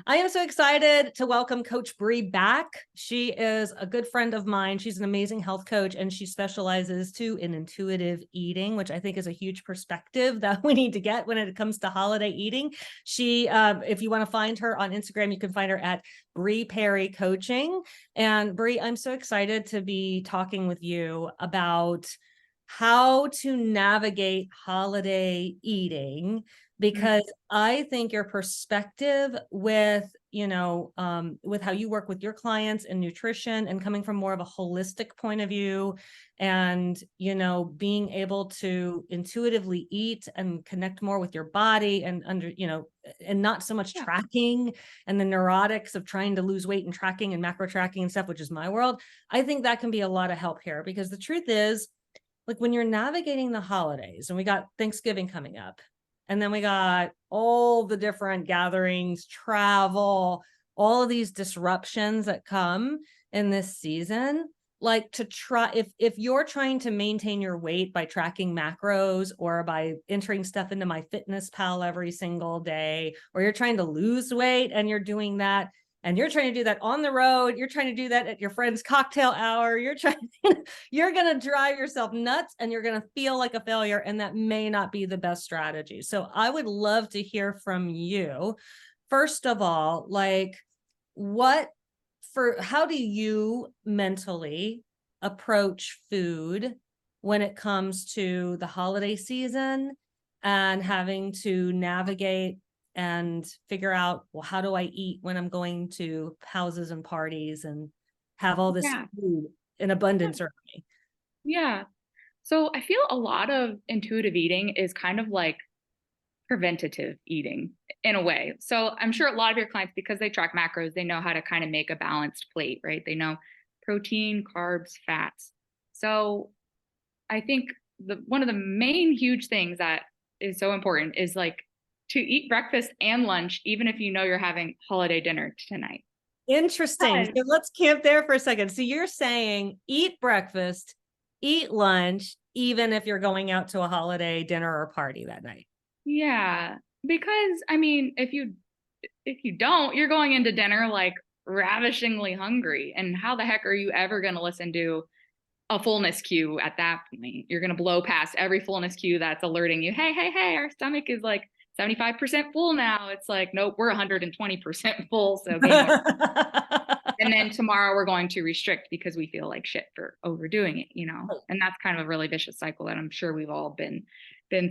I am so excited to welcome Coach Bri back. She is a good friend of mine. She's an amazing health coach, and she specializes too in intuitive eating, which I think is a huge perspective that we need to get when it comes to holiday eating. She, if you want to find her on Instagram, you can find her at Bri Perry Coaching. And Bri, I'm so excited to be talking with you about how to navigate holiday eating, because I think your perspective with, with how you work with your clients and nutrition and coming from more of a holistic point of view and, being able to intuitively eat and connect more with your body and and not so much tracking and the neurotics of trying to lose weight and tracking and macro tracking and stuff, which is my world. I think that can be a lot of help here, because the truth is, like, when you're navigating the holidays, and we got Thanksgiving coming up, and then we got all the different gatherings, travel, all of these disruptions that come in this season, like, to try, if you're trying to maintain your weight by tracking macros or by entering stuff into My Fitness Pal every single day, or you're trying to lose weight and you're doing that, and you're trying to do that on the road, you're trying to do that at your friend's cocktail hour, you're going to drive yourself nuts and you're going to feel like a failure. And that may not be the best strategy. So I would love to hear from you. First of all, like, how do you mentally approach food when it comes to the holiday season and having to navigate and figure out, well, how do I eat when I'm going to houses and parties and have all this food in abundance around me? Yeah. So I feel a lot of intuitive eating is kind of like preventative eating in a way. So I'm sure a lot of your clients, because they track macros, they know how to kind of make a balanced plate, right? They know protein, carbs, fats. So I think one of the main huge things that is so important is like to eat breakfast and lunch, even if you know you're having holiday dinner tonight. Interesting. So let's camp there for a second. So you're saying eat breakfast, eat lunch, even if you're going out to a holiday dinner or party that night. Yeah, because I mean, if you don't, you're going into dinner like ravishingly hungry. And how the heck are you ever going to listen to a fullness cue at that point? You're going to blow past every fullness cue that's alerting you, hey, our stomach is like 75% full now. It's like, nope, we're 120% full. So game over. And then tomorrow we're going to restrict because we feel like shit for overdoing it, and that's kind of a really vicious cycle that I'm sure we've all been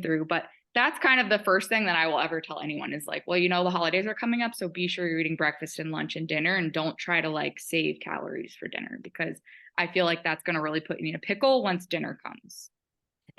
through. But that's kind of the first thing that I will ever tell anyone is like, well, the holidays are coming up, so be sure you're eating breakfast and lunch and dinner, and don't try to like save calories for dinner, because I feel like that's going to really put you in a pickle once dinner comes.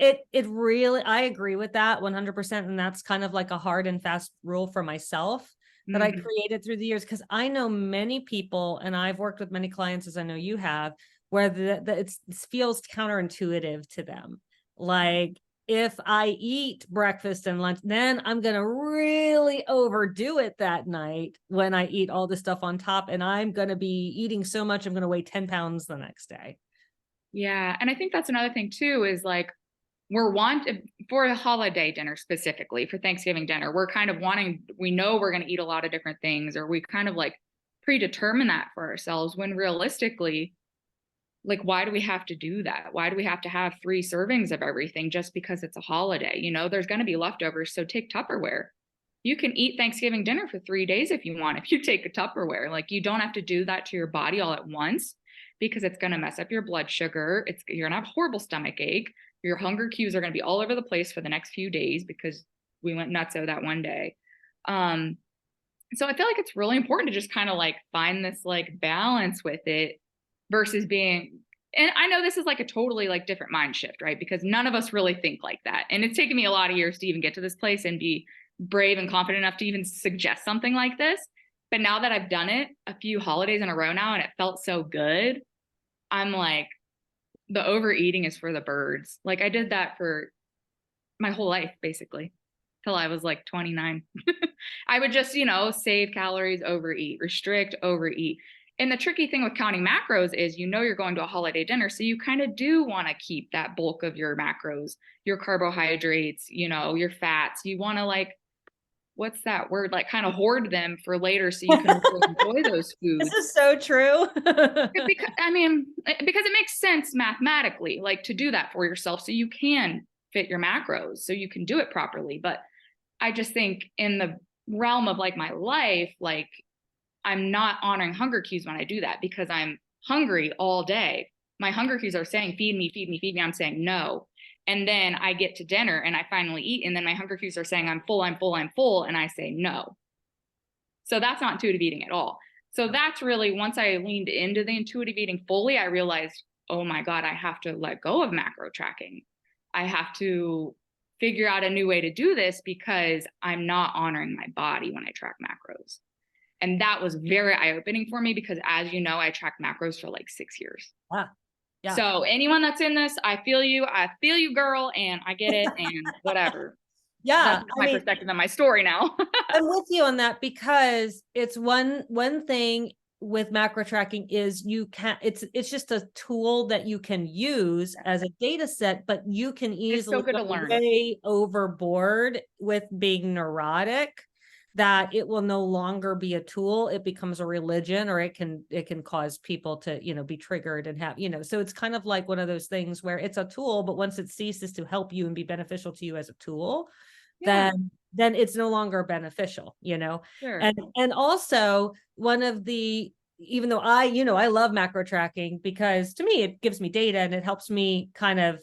It really, I agree with that 100%. And that's kind of like a hard and fast rule for myself that I created through the years, because I know many people, and I've worked with many clients, as I know you have, where it feels counterintuitive to them. Like, if I eat breakfast and lunch, then I'm going to really overdo it that night when I eat all this stuff on top, and I'm going to be eating so much, I'm going to weigh 10 pounds the next day. Yeah. And I think that's another thing too, is like, we're wanting for a holiday dinner, specifically for Thanksgiving dinner, we're kind of wanting, we know we're going to eat a lot of different things, or we kind of like predetermine that for ourselves, when realistically, like, why do we have to do that? Why do we have to have 3 servings of everything just because it's a holiday? There's going to be leftovers. So take Tupperware. You can eat Thanksgiving dinner for 3 days if you want, if you take a Tupperware. Like, you don't have to do that to your body all at once, because it's going to mess up your blood sugar. You're going to have horrible stomach ache. Your hunger cues are going to be all over the place for the next few days because we went nutso that one day. So I feel like it's really important to just kind of like find this like balance with it versus being, and I know this is like a totally like different mind shift, right? Because none of us really think like that. And it's taken me a lot of years to even get to this place and be brave and confident enough to even suggest something like this. But now that I've done it a few holidays in a row now and it felt so good, I'm like, the overeating is for the birds. Like, I did that for my whole life, basically, till I was like 29. I would just, save calories, overeat, restrict, overeat. And the tricky thing with counting macros is, you're going to a holiday dinner. So you kind of do want to keep that bulk of your macros, your carbohydrates, your fats. You want to like what's that word? Like kind of hoard them for later so you can really enjoy those This foods. is so true. Because, I mean, because it makes sense mathematically, like to do that for yourself so you can fit your macros, so you can do it properly. But I just think in the realm of like my life, like I'm not honoring hunger cues when I do that because I'm hungry all day. My hunger cues are saying, feed me, feed me, feed me. I'm saying no. And then I get to dinner and I finally eat. And then my hunger cues are saying, I'm full, I'm full, I'm full. And I say no. So that's not intuitive eating at all. So that's really, once I leaned into the intuitive eating fully, I realized, oh my God, I have to let go of macro tracking. I have to figure out a new way to do this because I'm not honoring my body when I track macros. And that was very eye-opening for me because, as you know, I tracked macros for like 6 years. Yeah. Yeah. So anyone that's in this, I feel you, girl, and I get it, and whatever. That's Yeah. just I my mean, perspective and my story now. I'm with you on that because it's one thing with macro tracking is you can't, it's just a tool that you can use as a data set, but you can It's so easily good go to learn. way overboard with being neurotic that it will no longer be a tool. It becomes a religion, or it can cause people to, be triggered and have, so it's kind of like one of those things where it's a tool, but once it ceases to help you and be beneficial to you as a tool, Yeah, then it's no longer beneficial, sure. and also one of the, even though I love macro tracking because to me it gives me data and it helps me kind of,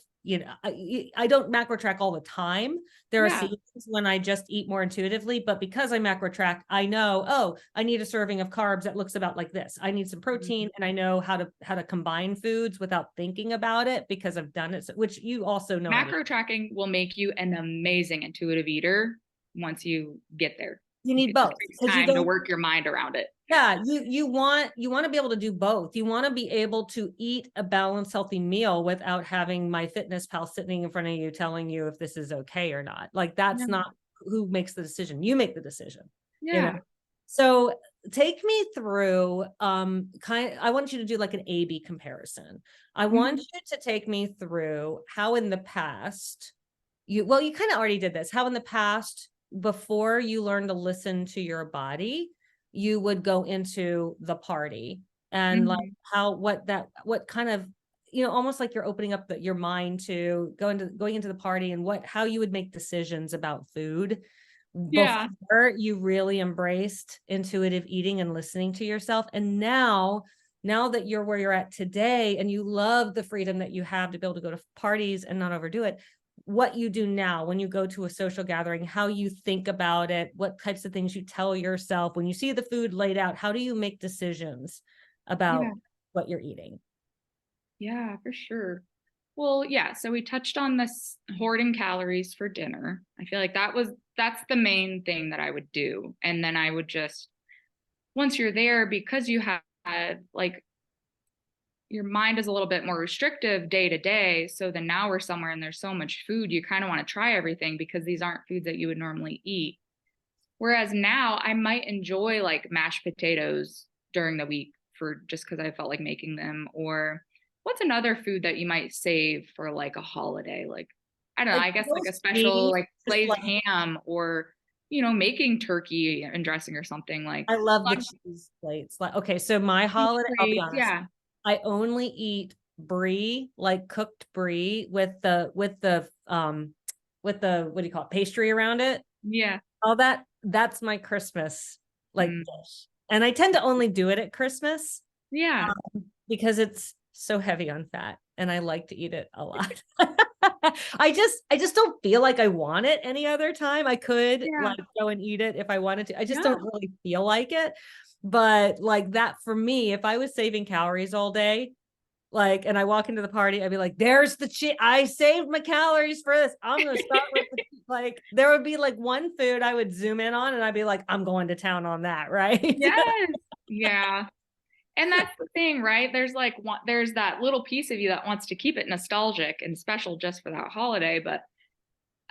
I don't macro track all the time. There are Yeah. seasons when I just eat more intuitively, but because I macro track, I know, oh, I need a serving of carbs that looks about like this. I need some protein, and I know how to combine foods without thinking about it because I've done it, which you also know how to. Macro tracking will make you an amazing intuitive eater once you get there. You need It just both takes because you time to don't. work your mind around it. Yeah, you want to be able to do both. You want to be able to eat a balanced, healthy meal without having my fitness pal sitting in front of you telling you if this is okay or not. Like that's Yeah. not who makes the decision. You make the decision, you know. Yeah. So take me through I want you to do like an A/B comparison. I want Mhm. you to take me through how in the past you kind of already did this. How in the past, before you learned to listen to your body, you would go into the party, and like Mhm. what kind of, almost like you're opening up your mind to going into the party, and how you would make decisions about food Yeah. before you really embraced intuitive eating and listening to yourself. And now that you're where you're at today and you love the freedom that you have to be able to go to parties and not overdo it, what you do now when you go to a social gathering, how you think about it, what types of things you tell yourself when you see the food laid out, how do you make decisions Yeah. about what you're eating? Yeah, for sure. Well, yeah, so we touched on this hoarding calories for dinner. I feel like that's the main thing that I would do. And then I would just, once you're there, because you have like your mind is a little bit more restrictive day to day. So then now we're somewhere and there's so much food, you kind of want to try everything because these aren't foods that you would normally eat. Whereas now I might enjoy like mashed potatoes during the week for just because I felt like making them. Or what's another food that you might save for like a holiday? Like, I don't know, Like I guess like a roast special beef, like just glazed like, ham, or, making turkey and dressing or something like I love a the lot of cheese plates. Like, okay, so my cheese holiday, I'll be plates. honest, Yeah. I only eat brie, like cooked brie with the what do you call it, pastry around it. Yeah. All that's my Christmas like Mm, dish. And I tend to only do it at Christmas yeah. because it's so heavy on fat and I like to eat it a lot. I just don't feel like I want it any other time. I could Yeah. like go and eat it if I wanted to. I just Yeah. don't really feel like it. But like that for me, if I was saving calories all day, like, and I walk into the party, I'd be like, there's the cheese. I saved my calories for this. I'm going to start with like, there would be like one food I would zoom in on and I'd be like, I'm going to town on that. Right. Yes. Yeah. And that's the thing, right? There's that little piece of you that wants to keep it nostalgic and special just for that holiday. But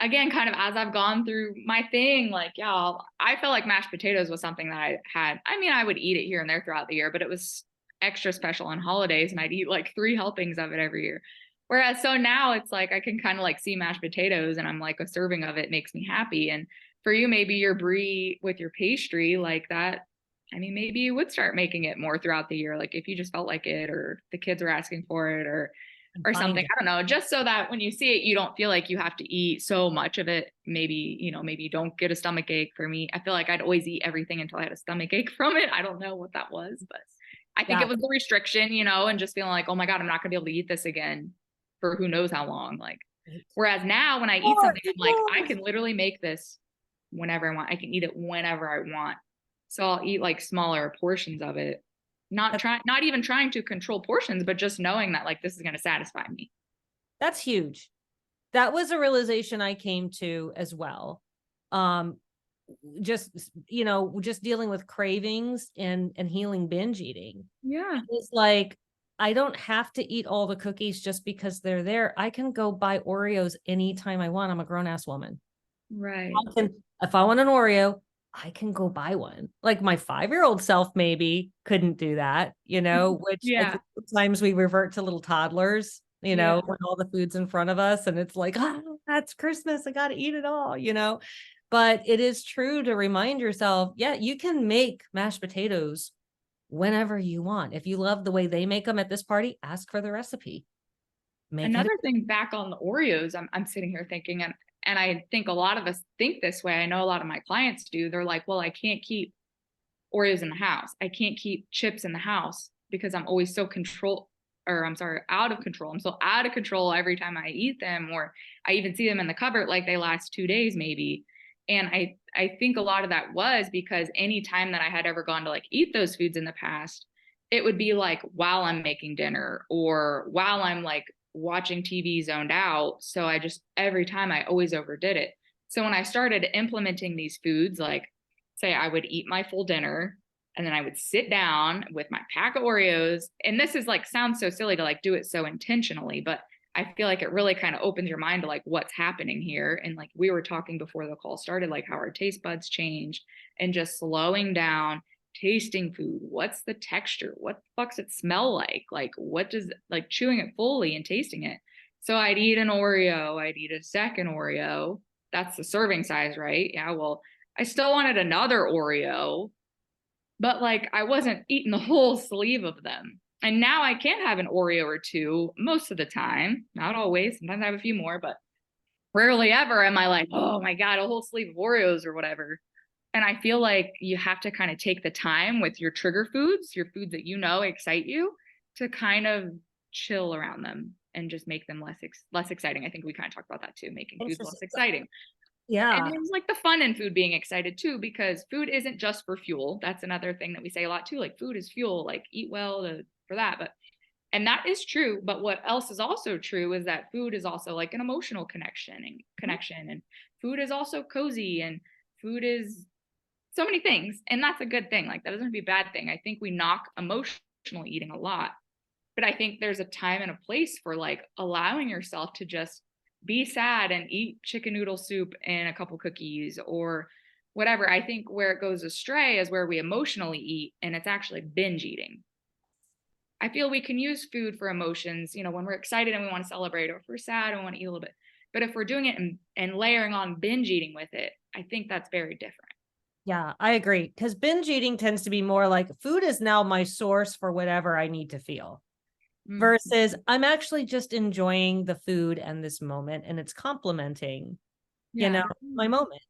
again, kind of as I've gone through my thing, like, yeah, I felt like mashed potatoes was something that I had. I mean, I would eat it here and there throughout the year, but it was extra special on holidays, and I'd eat like 3 helpings of it every year. Whereas so now it's like I can kind of like see mashed potatoes and I'm like, a serving of it makes me happy. And for you, maybe your brie with your pastry like that. I mean, maybe you would start making it more throughout the year, like if you just felt like it, or the kids were asking for it, And or find something. it. I don't know, just so that when you see it, you don't feel like you have to eat so much of it. Maybe, maybe you don't get a stomach ache. For me, I feel like I'd always eat everything until I had a stomach ache from it. I don't know what that was, but I think Yeah. it was the restriction, and just feeling like, oh my God, I'm not gonna be able to eat this again for who knows how long. Like, whereas now when I eat More, something, eat I'm like, I more. can literally make this whenever I want. I can eat it whenever I want. So I'll eat like smaller portions of it. Not even trying to control portions, but just knowing that like this is going to satisfy me. That's huge. That was a realization I came to as well. Um, just dealing with cravings and healing binge eating. Yeah. It's like I don't have to eat all the cookies just because they're there. I can go buy Oreos anytime I want. I'm a grown ass woman. Right. If I want an Oreo, I can go buy one. Like my 5-year-old self maybe couldn't do that, which I Yeah. think sometimes we revert to little toddlers, Yeah. when all the food's in front of us and it's like, that's Christmas. I got to eat it all. But it is true to remind yourself, yeah, you can make mashed potatoes whenever you want. If you love the way they make them at this party, ask for the recipe. Make it. Another thing back on the Oreos, I'm sitting here thinking, and I think a lot of us think this way. I know a lot of my clients do. They're like, well, I can't keep Oreos in the house. I can't keep chips in the house because I'm always so out of control. I'm so out of control every time I eat them, or I even see them in the cupboard like they last 2 days maybe. And I think a lot of that was because any time that I had ever gone to like eat those foods in the past, it would be like while I'm making dinner or while I'm like watching TV zoned out. So I just every time I always overdid it. So when I started implementing these foods, like say I would eat my full dinner and then I would sit down with my pack of Oreos. And this is like sounds so silly to like do it so intentionally, but I feel like it really kind of opens your mind to like what's happening here. And like we were talking before the call started, like how our taste buds change and just slowing down, tasting food. What's the texture? What the fuck's it smell like? Like what does like chewing it fully and tasting it. So I'd eat an Oreo, I'd eat a second Oreo. That's the serving size, right? Yeah. Well, I still wanted another Oreo, but like I wasn't eating the whole sleeve of them. And now I can have an Oreo or two most of the time, not always. Sometimes I have a few more, but rarely ever am I like, oh my God, a whole sleeve of Oreos or whatever. And I feel like you have to kind of take the time with your trigger foods, your foods that excite you, to kind of chill around them and just make them less exciting. I think we kind of talked about that too, making foods less Interesting. exciting. And Yeah. there's like the fun in food being excited too, because food isn't just for fuel. That's another thing that we say a lot too. Like food is fuel, like eat well for that. And that is true. But what else is also true is that food is also like an emotional connection. And food is also cozy and food is so many things. And that's a good thing. Like that doesn't be a bad thing. I think we knock emotional eating a lot. But I think there's a time and a place for like allowing yourself to just be sad and eat chicken noodle soup and a couple cookies or whatever. I think where it goes astray is where we emotionally eat and it's actually binge eating. I feel we can use food for emotions, when we're excited and we want to celebrate, or if we're sad and we want to eat a little bit. But if we're doing it and layering on binge eating with it, I think that's very different. Yeah, I agree. Because binge eating tends to be more like food is now my source for whatever I need to feel Mm-hmm. versus I'm actually just enjoying the food and this moment and it's complementing, Yeah. my moment.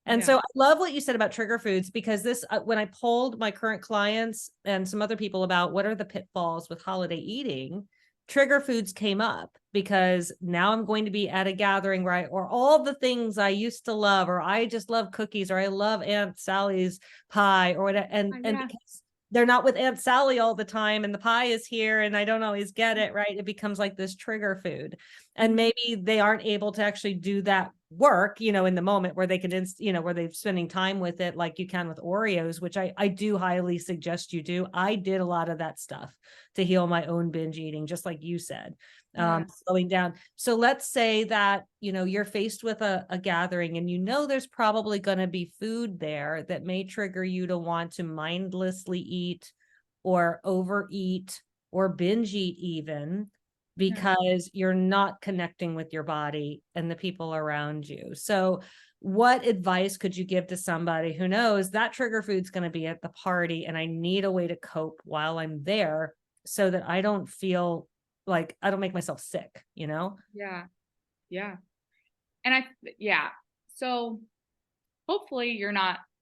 And Yeah. so I love what you said about trigger foods because this, when I polled my current clients and some other people about what are the pitfalls with holiday eating, trigger foods came up because now I'm going to be at a gathering, right? Or all the things I used to love, or I just love cookies, or I love Aunt Sally's pie, or whatever. And Yeah. because they're not with Aunt Sally all the time and the pie is here and I don't always get it, right? It becomes like this trigger food. And maybe they aren't able to actually do that work, in the moment where they can, where they're spending time with it, like you can with Oreos, which I do highly suggest you do. I did a lot of that stuff to heal my own binge eating, just like you said, Yeah. slowing down. So let's say that, you're faced with a gathering and there's probably going to be food there that may trigger you to want to mindlessly eat or overeat or binge eat even Yeah. because you're not connecting with your body and the people around you. So what advice could you give to somebody who knows that trigger food's going to be at the party and I need a way to cope while I'm there so that I don't feel like I don't make myself sick, you know? Yeah. Yeah. And yeah. So hopefully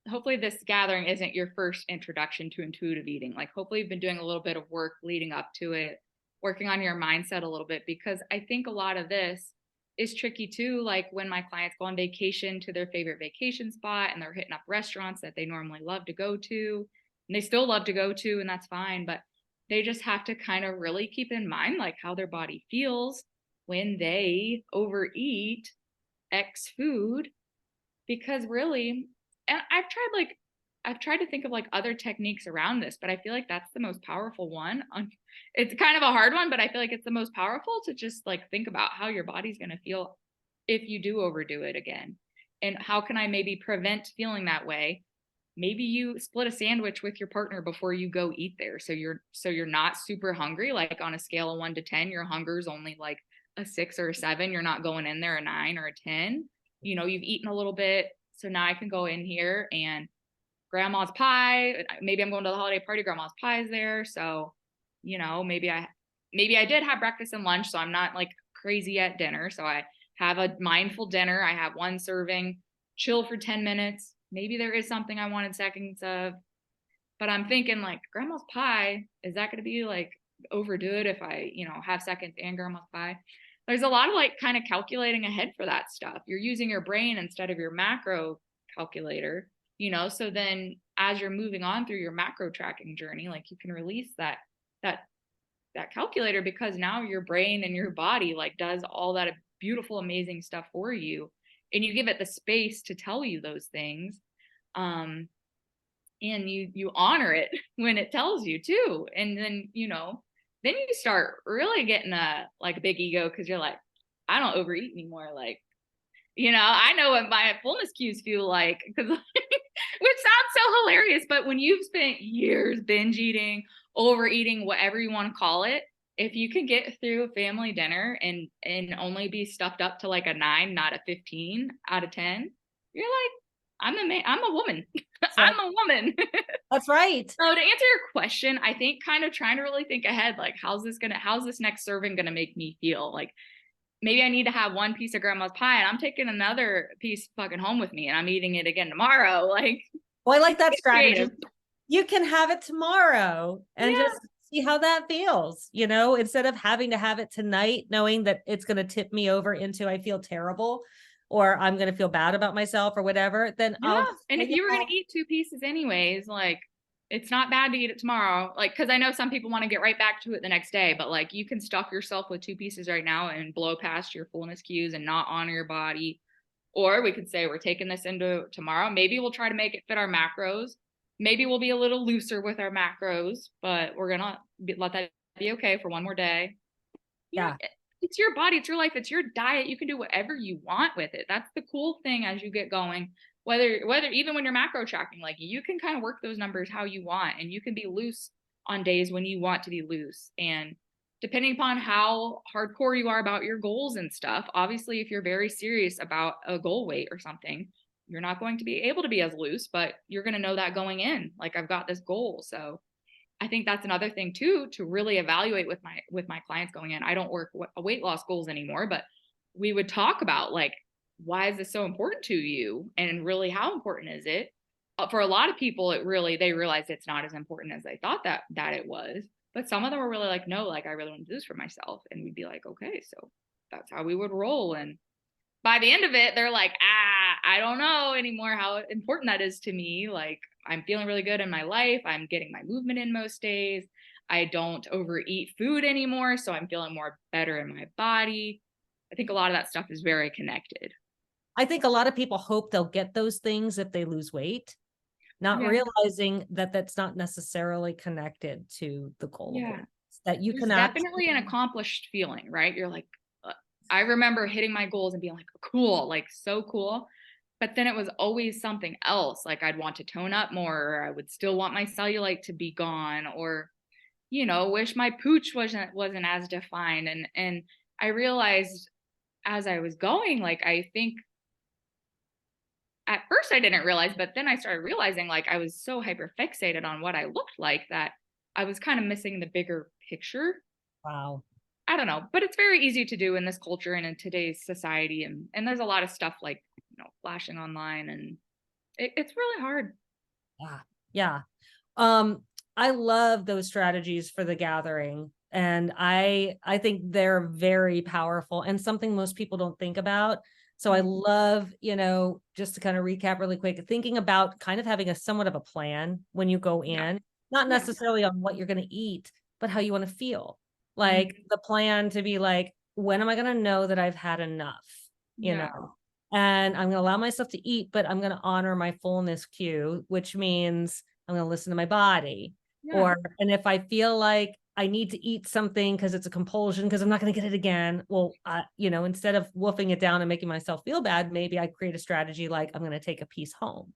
hopefully this gathering isn't your first introduction to intuitive eating. Like hopefully you've been doing a little bit of work leading up to it, working on your mindset a little bit, because I think a lot of this is tricky too. Like when my clients go on vacation to their favorite vacation spot and they're hitting up restaurants that they normally love to go to, and they still love to go to, and that's fine, but they just have to kind of really keep in mind like how their body feels when they overeat X food, because really, and I've tried to think of like other techniques around this, but I feel like that's the most powerful one. It's kind of a hard one, but I feel like it's the most powerful to just like think about how your body's going to feel if you do overdo it again. And how can I maybe prevent feeling that way? Maybe you split a sandwich with your partner before you go eat there. So you're not super hungry. Like on a scale of 1 to 10, your hunger is only like a 6 or a 7. You're not going in there a 9 or a 10. You've eaten a little bit. So now I can go in here and grandma's pie. Maybe I'm going to the holiday party. Grandma's pie is there. So, maybe I did have breakfast and lunch. So I'm not like crazy at dinner. So I have a mindful dinner. I have one serving, chill for 10 minutes. Maybe there is something I wanted seconds of, but I'm thinking like grandma's pie, is that going to be like overdo it if I, have seconds and grandma's pie? There's a lot of like kind of calculating ahead for that stuff. You're using your brain instead of your macro calculator, so then as you're moving on through your macro tracking journey, like you can release that calculator, because now your brain and your body like does all that beautiful, amazing stuff for you. And you give it the space to tell you those things. And you honor it when it tells you too. And then, then you start really getting a like big ego, because you're like, I don't overeat anymore. Like, I know what my fullness cues feel like, because which sounds so hilarious, but when you've spent years binge eating, overeating, whatever you want to call it, if you can get through a family dinner and only be stuffed up to like a 9, not a 15 out of 10, you're like, I'm a woman. I'm a woman. That's right. So to answer your question, I think kind of trying to really think ahead, like how's this next serving gonna make me feel? Like maybe I need to have one piece of grandma's pie and I'm taking another piece fucking home with me and I'm eating it again tomorrow. Like, well, I like that strategy. Creative. You can have it tomorrow and Yeah. just see how that feels, instead of having to have it tonight, knowing that it's going to tip me over into I feel terrible or I'm going to feel bad about myself or whatever, then Yeah. And if you were going to eat 2 pieces anyways, like it's not bad to eat it tomorrow. Like, cause I know some people want to get right back to it the next day, but like you can stuff yourself with 2 pieces right now and blow past your fullness cues and not honor your body. Or we could say we're taking this into tomorrow. Maybe we'll try to make it fit our macros. Maybe we'll be a little looser with our macros, but we're going to let that be okay for one more day. Yeah. It's your body, it's your life, it's your diet. You can do whatever you want with it. That's the cool thing as you get going. Whether even when you're macro tracking, like you can kind of work those numbers how you want, and you can be loose on days when you want to be loose. And depending upon how hardcore you are about your goals and stuff, obviously, if you're very serious about a goal weight or something, you're not going to be able to be as loose, but you're going to know that going in, like I've got this goal. So I think that's another thing too, to really evaluate with my clients going in. I don't work weight loss goals anymore, but we would talk about like, why is this so important to you? And really, how important is it? For a lot of people, they realize it's not as important as they thought that it was. But some of them were really like, no, like I really want to do this for myself. And we'd be like, okay, so that's how we would roll. And by the end of it, they're like, I don't know anymore how important that is to me. Like, I'm feeling really good in my life. I'm getting my movement in most days. I don't overeat food anymore. So I'm feeling more better in my body. I think a lot of that stuff is very connected. I think a lot of people hope they'll get those things if they lose weight, not realizing that that's not necessarily connected to the goal of weight. That you There's can definitely an accomplished feeling, right? You're like, I remember hitting my goals and being like, cool, like so cool. But then it was always something else. Like I'd want to tone up more, or I would still want my cellulite to be gone, or, wish my pooch wasn't as defined. And I realized as I was going, like, I think at first I didn't realize, but then I started realizing like I was so hyper fixated on what I looked like that I was kind of missing the bigger picture. Wow. I don't know, but it's very easy to do in this culture and in today's society. And there's a lot of stuff like, flashing online, and it's really hard. Yeah. Yeah. Um, I love those strategies for the gathering. And I think they're very powerful and something most people don't think about. So I Mhm. love, just to kind of recap really quick, thinking about kind of having a somewhat of a plan when you go Yeah. in, not Yeah. necessarily on what you're going to eat, but how you want to feel. Like Mhm. the plan to be like, when am I going to know that I've had enough? You Yeah. know, and I'm going to allow myself to eat, but I'm going to honor my fullness cue, which means I'm going to listen to my body. Yeah. And if I feel like I need to eat something because it's a compulsion, because I'm not going to get it again, well, instead of wolfing it down and making myself feel bad, maybe I create a strategy like I'm going to take a piece home,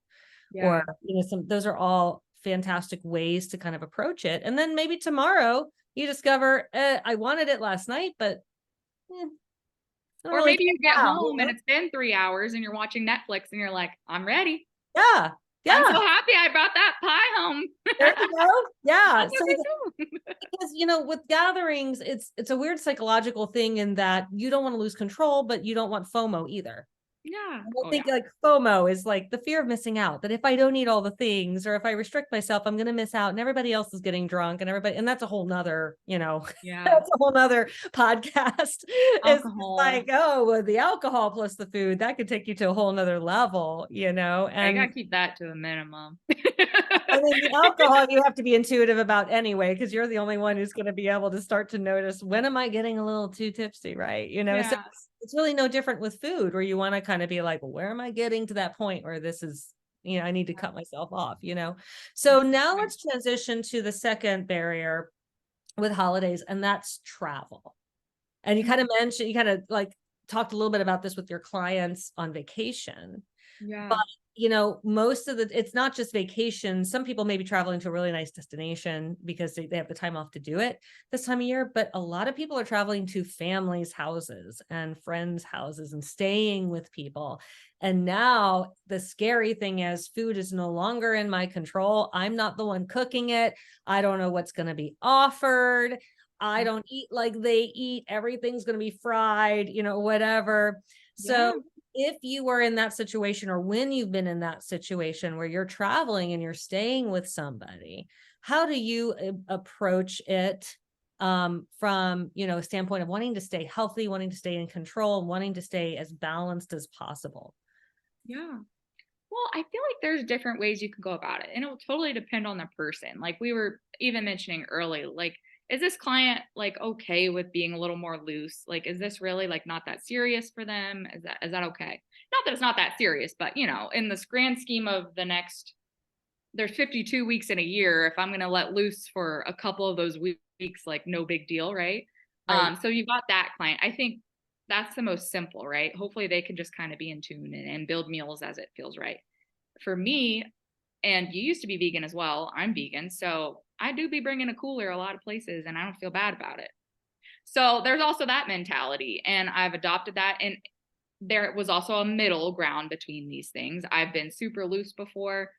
or Yeah. those are all fantastic ways to kind of approach it. And then maybe tomorrow you discover, I wanted it last night, but I don't Or really maybe care you get now, home and it's been 3 hours and you're watching Netflix and you're like, I'm ready. Yeah, I'm so yeah. happy I brought that pie home. There you go. Yeah. That's So okay too. because with gatherings, it's a weird psychological thing in that you don't want to lose control, but you don't want FOMO either. Yeah. And I Oh think yeah. like FOMO is like the fear of missing out, that if I don't eat all the things or if I restrict myself, I'm gonna miss out and everybody else is getting drunk and that's a whole nother, Yeah. that's a whole nother podcast. It's just Alcohol. like, oh, well, the alcohol plus the food, that could take you to a whole nother level, I and gotta keep that to a minimum. I mean, the alcohol you have to be intuitive about anyway, because you're the only one who's going to be able to start to notice, when am I getting a little too tipsy, right? So Yeah. it's really no different with food, where you want to kind of be like, well, where am I getting to that point where this is, I need to cut myself off. So That's a good now point. let's transition to the second barrier with holidays, and that's travel. And you kind Mhm. of mentioned, you kind of like talked a little bit about this with your clients on vacation. But, Yeah. most of it's not just vacation. Some people may be traveling to a really nice destination because they have the time off to do it this time of year. But a lot of people are traveling to families' houses and friends' houses and staying with people. And now the scary thing is, food is no longer in my control. I'm not the one cooking it. I don't know what's going to be offered. I don't eat like they eat. Everything's going to be fried, whatever. So Yeah. if you are in that situation, or when you've been in that situation where you're traveling and you're staying with somebody, how do you approach it, from a standpoint of wanting to stay healthy, wanting to stay in control, wanting to stay as balanced as possible? Yeah. Well, I feel like there's different ways you can go about it, and it will totally depend on the person. Like we were even mentioning early, like, is this client like okay with being a little more loose? Like, is this really like not that serious for them? Is that okay? Not that it's not that serious, but in this grand scheme of there's 52 weeks in a year. If I'm going to let loose for a couple of those weeks, like no big deal, right? Right. So you've got that client. I think that's the most simple, right? Hopefully they can just kind of be in tune and build meals as it feels right. For me, and you used to be vegan as well, I'm vegan, so I do be bringing a cooler a lot of places and I don't feel bad about it. So there's also that mentality, and I've adopted that. And there was also a middle ground between these things. I've been super loose before,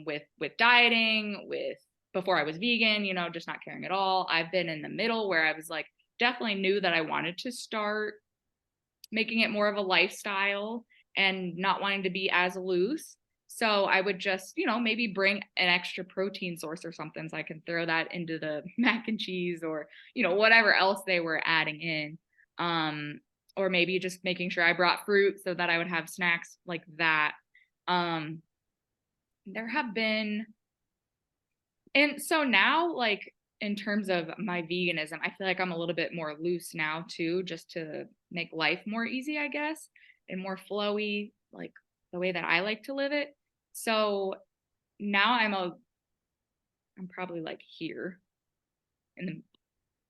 with dieting, with before I was vegan, just not caring at all. I've been in the middle where I was like, definitely knew that I wanted to start making it more of a lifestyle and not wanting to be as loose. So I would just, maybe bring an extra protein source or something so I can throw that into the mac and cheese, or, whatever else they were adding in. Um, or maybe just making sure I brought fruit so that I would have snacks like that. Um, there have been, and so now, like, in terms of my veganism, I feel like I'm a little bit more loose now too, just to make life more easy, I guess, and more flowy, like the way that I like to live it. So now I'm probably like here in the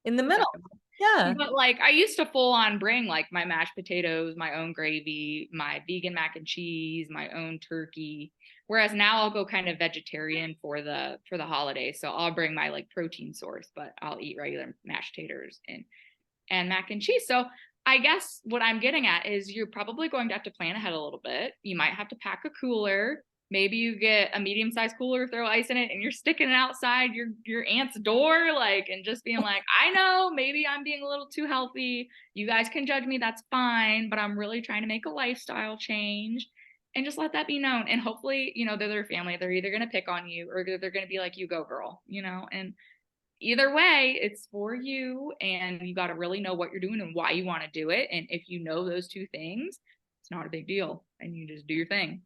In the middle. effectively. Yeah. But like I used to full on bring like my mashed potatoes, my own gravy, my vegan mac and cheese, my own turkey. Whereas now I'll go kind of vegetarian for the holidays. So I'll bring my like protein source, but I'll eat regular mashed taters and mac and cheese. So I guess what I'm getting at is you're probably going to have to plan ahead a little bit. You might have to pack a cooler. Maybe you get a medium-sized cooler, throw ice in it, and you're sticking it outside your aunt's door, like, and just being like, I know maybe I'm being a little too healthy. You guys can judge me, that's fine, but I'm really trying to make a lifestyle change. And just let that be known. And hopefully, they're their family. They're either gonna pick on you or they're gonna be like, you go, girl, and either way, it's for you, and you got to really know what you're doing and why you want to do it. And if you know those two things, it's not a big deal, and you just do your thing.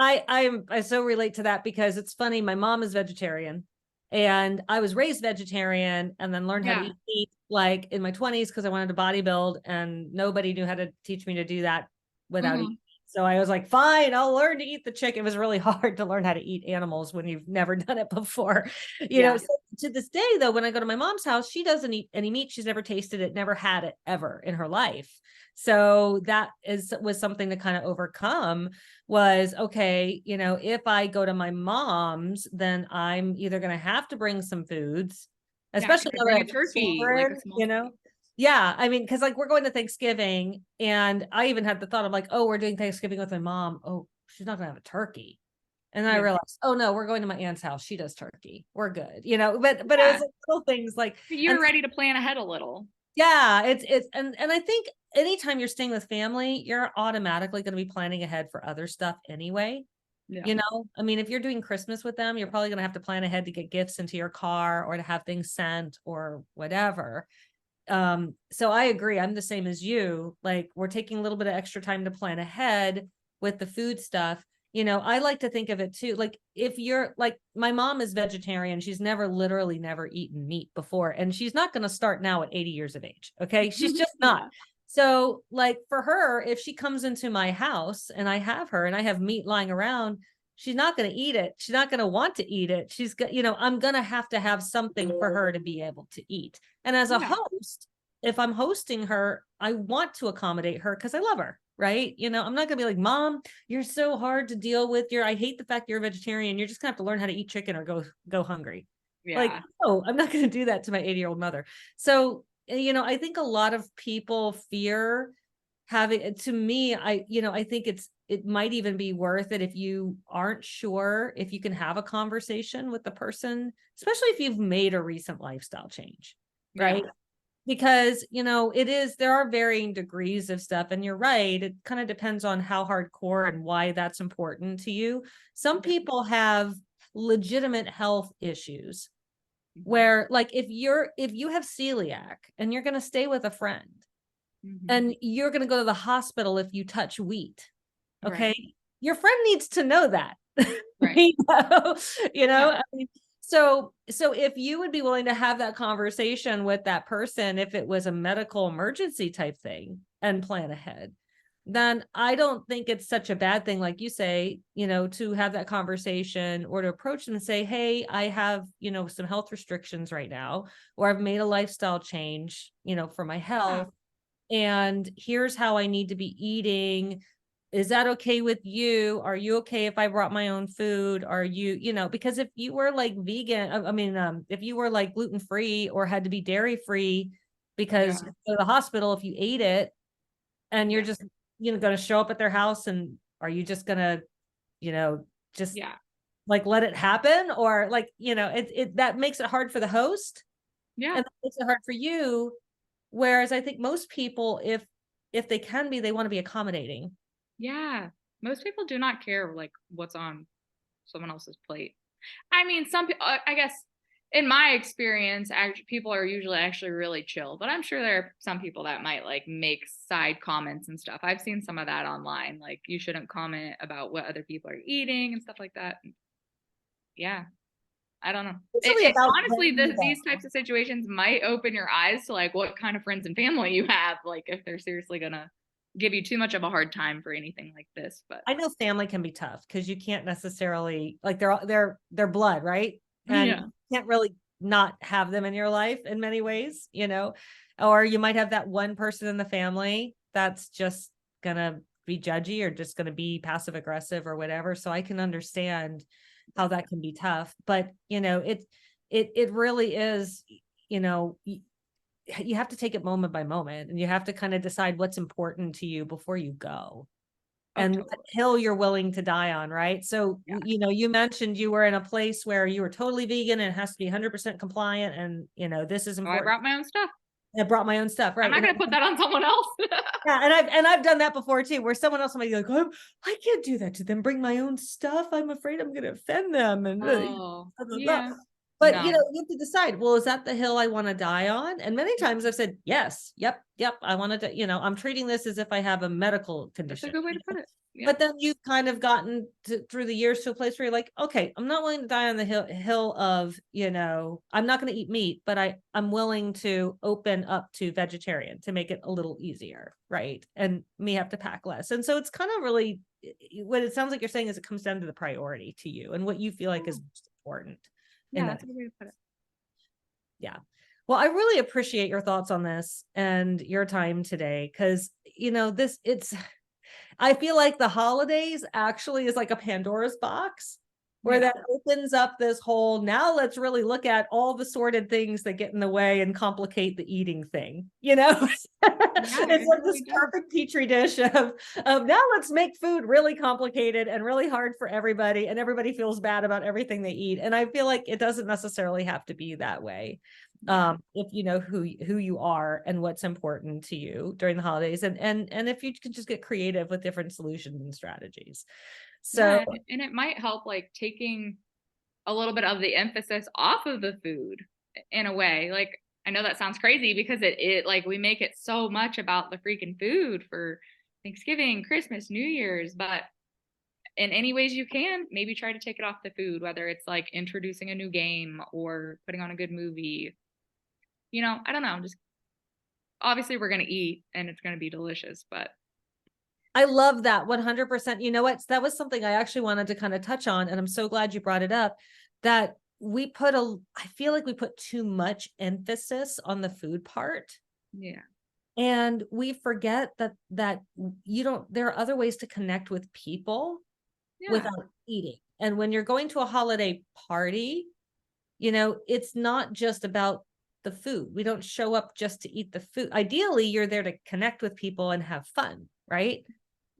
I so relate to that because it's funny. My mom is vegetarian and I was raised vegetarian and then learned how to Yeah. eat meat like in my 20s because I wanted to bodybuild and nobody knew how to teach me to do that without eating. Hmm. So I was like, fine, I'll learn to eat the chicken. It was really hard to learn how to eat animals when you've never done it before. Yeah. So to this day, though, when I go to my mom's house, she doesn't eat any meat. She's never tasted it, never had it ever in her life. So that was something to kind of overcome was okay, if I go to my mom's, then I'm either going to have to bring some foods, Yeah. especially You now that I bring a have turkey, like a children, small turkey. Yeah. I mean, cause like we're going to Thanksgiving and I even had the thought of like, oh, we're doing Thanksgiving with my mom. Oh, she's not going to have a turkey. And then I Yeah. realized, oh no, we're going to my aunt's house. She does turkey. We're good, but it was Yeah. like little things like, and You're ready to plan ahead a little. yeah, and I think anytime you're staying with family, you're automatically going to be planning ahead for other stuff anyway. Yeah. I mean, if you're doing Christmas with them, you're probably going to have to plan ahead to get gifts into your car or to have things sent or whatever. So I agree. I'm the same as you. Like we're taking a little bit of extra time to plan ahead with the food stuff. I like to think of it too. Like if you're like my mom is vegetarian, she's never eaten meat before, and she's not going to start now at 80 years of age. Okay. She's just not. Yeah. So, like for her, if she comes into my house and I have her and I have meat lying around, she's not going to eat it. She's not going to want to eat it. She's got, I'm going to have something for her to be able to eat. And as a Yeah. host, if I'm hosting her, I want to accommodate her because I love her, right? I'm not gonna be like, Mom, you're so hard to deal with. I hate the fact you're a vegetarian. You're just gonna have to learn how to eat chicken or go hungry. Like, Yeah. no, I'm not gonna do that to my 80-year-old mother. So, I think a lot of people fear having to me, I think it might even be worth it if you aren't sure if you can have a conversation with the person, especially if you've made a recent lifestyle change, Yeah. right? Because there are varying degrees of stuff, and you're right, it kind of depends on how hardcore and why that's important to you. Some Yeah. people have legitimate health issues Hmm. where like if you have celiac and you're going to stay with a friend Hmm. and you're going to go to the hospital if you touch wheat, Right. okay, your friend needs to know that. Right. you know, Yeah. I mean, so if you would be willing to have that conversation with that person, if it was a medical emergency type thing and plan ahead, then I don't think it's such a bad thing, like you say, to have that conversation or to approach them and say, hey, I have, some health restrictions right now, or I've made a lifestyle change, for my Yeah. health. And here's how I need to be eating. Is that okay with you? Are you okay if I brought my own food? Are you, because if you were like vegan, I mean, if you were like gluten free or had to be dairy free because Yeah. you go to the hospital if you ate it, and you're Yeah. just, going to show up at their house, and are you just going to, just Yeah. like let it happen? Or like, that makes it hard for the host Yeah. and that makes it hard for you. Whereas I think most people, if they can be, they want to be accommodating. Yeah. Most people do not care like what's on someone else's plate. I mean, some people, I guess, in my experience, actually, people are usually actually really chill, but I'm sure there are some people that might like make side comments and stuff. I've seen some of that online, like you shouldn't comment about what other people are eating and stuff like that. Yeah, I don't know. It's It, really it about honestly, them, these though. types of situations might open your eyes to like what kind of friends and family you have, like if they're seriously gonna give you too much of a hard time for anything like this. But I know family can be tough because you can't necessarily like they're blood, right? And yeah, you can't really not have them in your life in many ways, or you might have that one person in the family that's just gonna be judgy or just gonna be passive aggressive or whatever. So I can understand how that can be tough, but it really is, you know, you have to take it moment by moment, and you have to kind of decide what's important to you before you go, Oh, and what totally. hill you're willing to die on, right? So, Yeah. you mentioned you were in a place where you were totally vegan and it has to be 100% compliant, and this is So I important. brought my own stuff. I brought my own stuff, I'm right? not And going to put that on someone else. yeah, and I've done that before too, where someone else might be like, oh, I can't do that to them. Bring my own stuff. I'm afraid I'm going to offend them, and Oh, blah, blah, blah. yeah. But No. you have to decide. Well, is that the hill I want to die on? And many times I've said yes, yep, yep. I wanted to. I'm treating this as if I have a medical That's a condition. good way to put it. Yeah. But then you've kind of gotten through the years to a place where you're like, okay, I'm not willing to die on the hill of, I'm not going to eat meat, but I'm willing to open up to vegetarian to make it a little easier, right? And me have to pack less. And so it's kind of really what it sounds like you're saying is it comes down to the priority to you and what you feel like is most important in Yeah, that. that's a good way to put it. Yeah. Well, I really appreciate your thoughts on this and your time today, because I feel like the holidays actually is like a Pandora's box where Yeah. that opens up this whole, now let's really look at all the sorted things that get in the way and complicate the eating thing. Yeah, It's it like really this does. perfect petri dish of now let's make food really complicated and really hard for everybody, and everybody feels bad about everything they eat. And I feel like it doesn't necessarily have to be that way. Yeah. If you know who you are and what's important to you during the holidays, and if you could just get creative with different solutions and strategies. So Yeah. And it might help like taking a little bit of the emphasis off of the food in a way. Like, I know that sounds crazy because it like we make it so much about the freaking food for Thanksgiving, Christmas, New Year's, but in any ways you can, maybe try to take it off the food, whether it's like introducing a new game or putting on a good movie. I don't know. Just obviously we're going to eat and it's going to be delicious, but I love that 100%. You know what? That was something I actually wanted to kind of touch on, and I'm so glad you brought it up, that I feel like we put too much emphasis on the food part. yeah. And we forget that there are other ways to connect with people Yeah. without eating. And when you're going to a holiday party, it's not just about the food. We don't show up just to eat the food. Ideally, you're there to connect with people and have fun, right?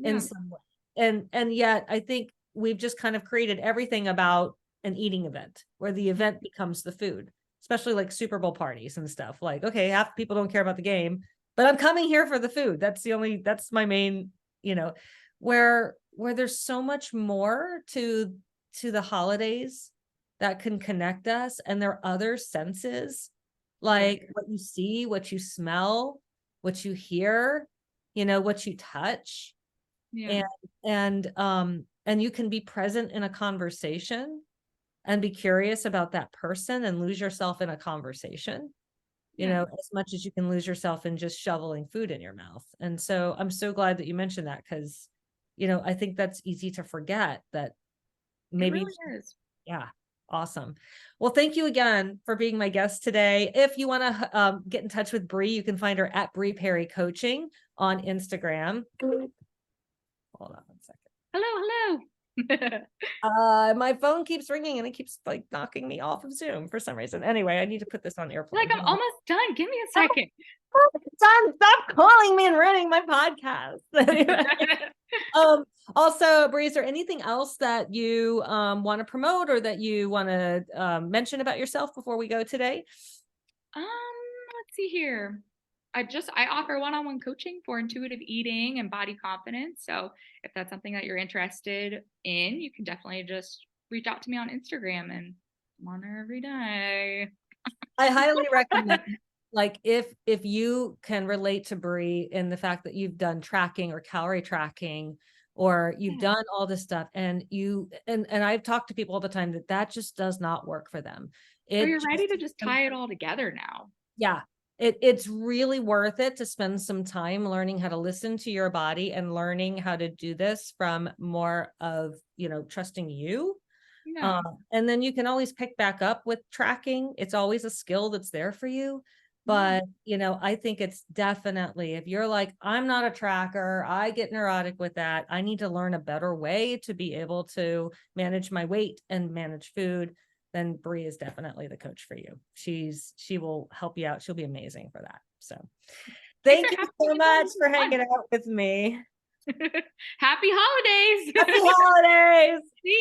In Yeah. some way. And yet I think we've just kind of created everything about an eating event where the event becomes the food, especially like Super Bowl parties and stuff. Like, okay, half the people don't care about the game, but I'm coming here for the food. That's my main, where there's so much more to the holidays that can connect us. And there are other senses, For like sure. what you see, what you smell, what you hear, what you touch. Yeah. And you can be present in a conversation and be curious about that person and lose yourself in a conversation, Yeah. as much as you can lose yourself in just shoveling food in your mouth. And so I'm so glad that you mentioned that, because I think that's easy to forget that It maybe. really is. Yeah. Awesome. Well, thank you again for being my guest today. If you want to get in touch with Bri, you can find her at Bri Perry Coaching on Instagram. Hold on one second. Hello. My phone keeps ringing and it keeps like knocking me off of Zoom for some reason. Anyway, I need to put this on airplane. Like, I'm almost done. Give me a second. Son, stop calling me and ruining my podcast. Anyway. Also, Bri, is there anything else that you want to promote or that you want to mention about yourself before we go today? Let's see here. I offer one-on-one coaching for intuitive eating and body confidence. So if that's something that you're interested in, you can definitely just reach out to me on Instagram, and I'm on there every day. I highly recommend, like, if you can relate to Bri in the fact that you've done tracking or calorie tracking, or you've Yeah. done all this stuff, and I've talked to people all the time that just does not work for them. So It you're ready just, to just tie it all together now. yeah, it's really worth it to spend some time learning how to listen to your body and learning how to do this from more of, trusting you. Yeah. And then you can always pick back up with tracking. It's always a skill that's there for you. Yeah. But, I think it's definitely, if you're like, I'm not a tracker, I get neurotic with that. I need to learn a better way to be able to manage my weight and manage food. then Bri is definitely the coach for you. She will help you out. She'll be amazing for that. So thank you so much for hanging out with me. Happy holidays. Happy holidays. See ya.